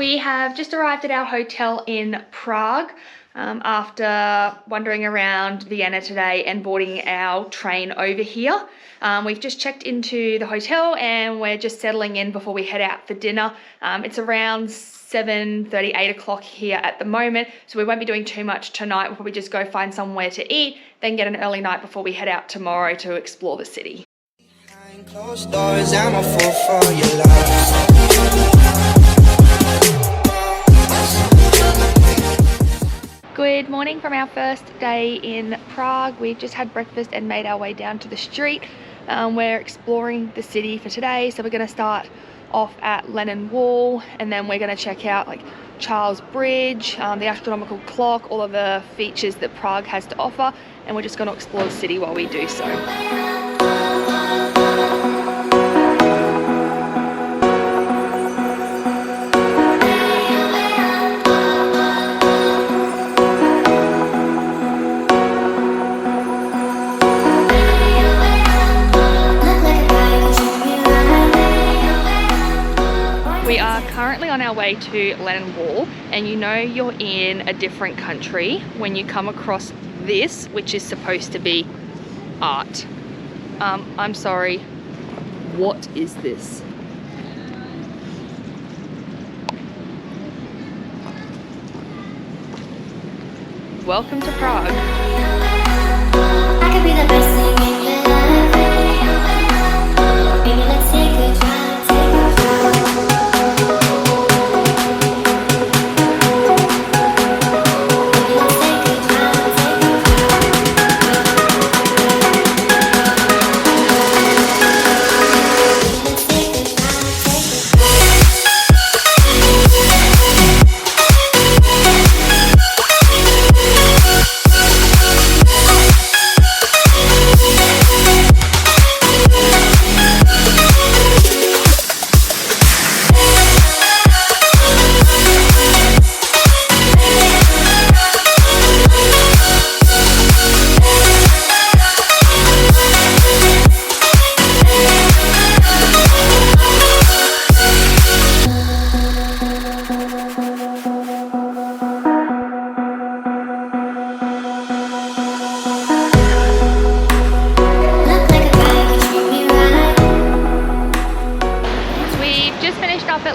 We have just arrived at our hotel in Prague after wandering around Vienna today and boarding our train over here. We've just checked into the hotel and we're just settling in before we head out for dinner. It's around 7:30, 8 o'clock here at the moment, so we won't be doing too much tonight. We'll probably just go find somewhere to eat, then get an early night before we head out tomorrow to explore the city. Closed doors, I'm a fool for your love. Good morning from our first day in Prague. We've just had breakfast and made our way down to the street. We're exploring the city for today, so we're going to start off at Lenin Wall, and then we're going to check out like Charles Bridge, the astronomical clock, all of the features that Prague has to offer, and we're just going to explore the city while we do so. We are currently on our way to Lenin Wall, and you know you're in a different country when you come across this, which is supposed to be art. I'm sorry, what is this? Welcome to Prague. I could be the best thing in your life. Baby, let's take a drive, take a drive.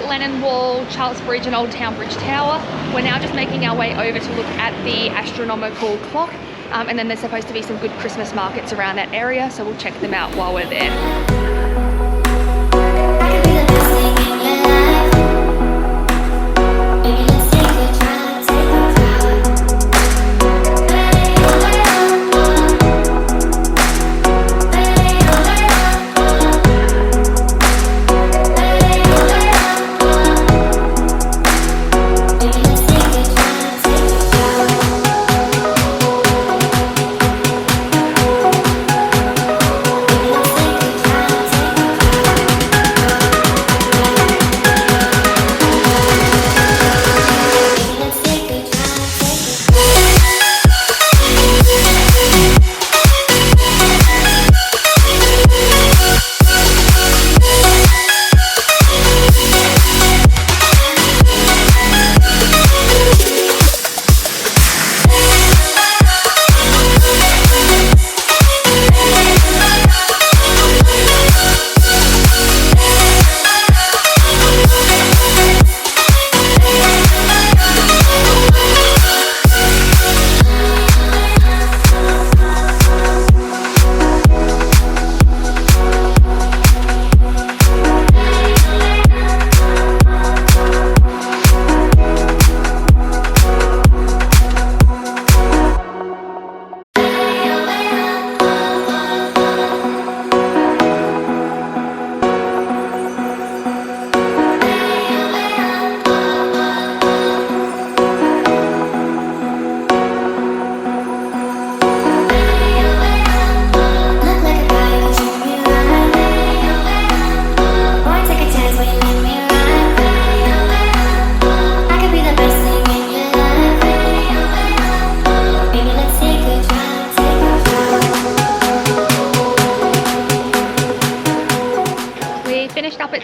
Lenin Wall, Charles Bridge and Old Town Bridge Tower. We're now just making our way over to look at the astronomical clock, and then there's supposed to be some good Christmas markets around that area, so we'll check them out while we're there.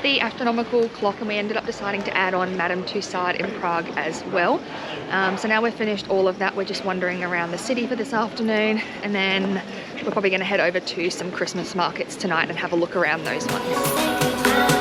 the astronomical clock, and we ended up deciding to add on Madame Tussauds in Prague as well. So now we've finished all of that. We're just wandering around the city for this afternoon, and then we're probably going to head over to some Christmas markets tonight and have a look around those ones.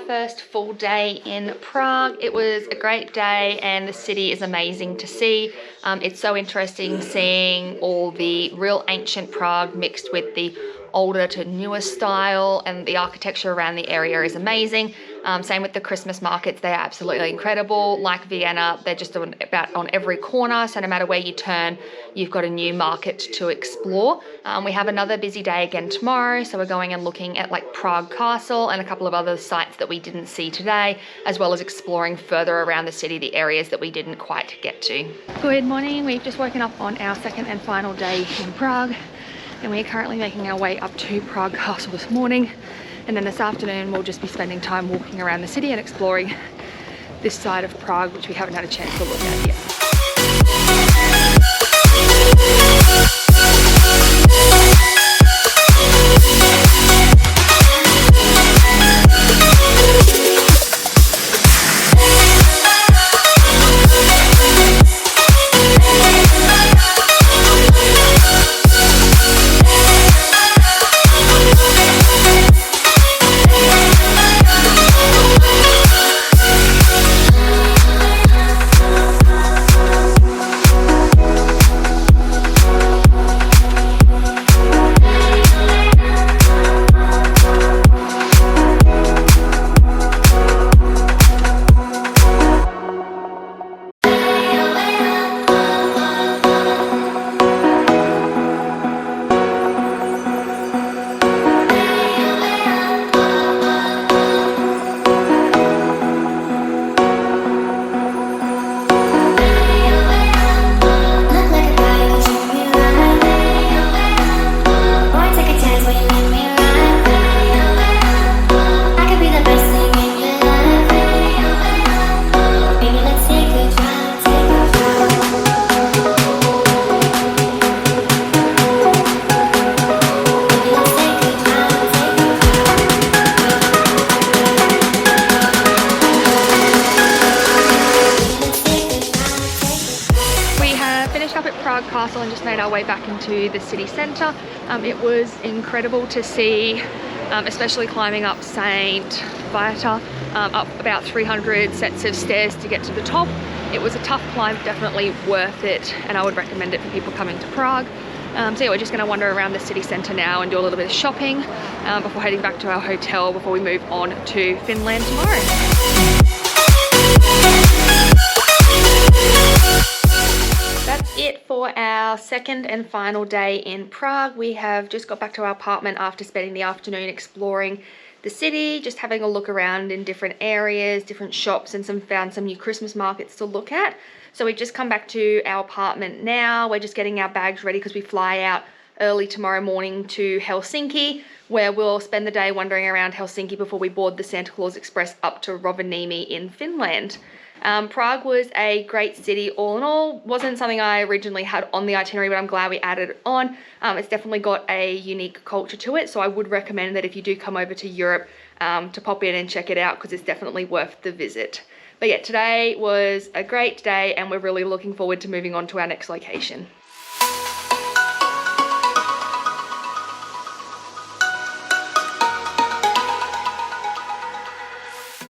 First full day in Prague. It was a great day and the city is amazing to see. It's so interesting seeing all the real ancient Prague mixed with the older to newer style, and the architecture around the area is amazing. Same with the Christmas markets, they are absolutely incredible. Like Vienna, they're just about on every corner, so no matter where you turn, you've got a new market to explore. We have another busy day again tomorrow, so we're going and looking at like Prague Castle and a couple of other sites that we didn't see today, as well as exploring further around the city, the areas that we didn't quite get to. Good morning, we've just woken up on our second and final day in Prague, and we are currently making our way up to Prague Castle this morning, and then this afternoon we'll just be spending time walking around the city and exploring this side of Prague, which we haven't had a chance to look at yet. Prague Castle and just made our way back into the city centre. It was incredible to see, especially climbing up St. Viator, up about 300 sets of stairs to get to the top. It was a tough climb, definitely worth it, and I would recommend it for people coming to Prague. So yeah, we're just going to wander around the city centre now and do a little bit of shopping before heading back to our hotel before we move on to Finland tomorrow. That's it for our second and final day in Prague. We have just got back to our apartment after spending the afternoon exploring the city, just having a look around in different areas, different shops, and found some new Christmas markets to look at. So we've just come back to our apartment now. We're just getting our bags ready because we fly out early tomorrow morning to Helsinki, where we'll spend the day wandering around Helsinki before we board the Santa Claus Express up to Rovaniemi in Finland. Prague was a great city all in all. Wasn't something I originally had on the itinerary, but I'm glad we added it on. It's definitely got a unique culture to it, so I would recommend that if you do come over to Europe to pop in and check it out, because it's definitely worth the visit. But yeah, today was a great day and we're really looking forward to moving on to our next location.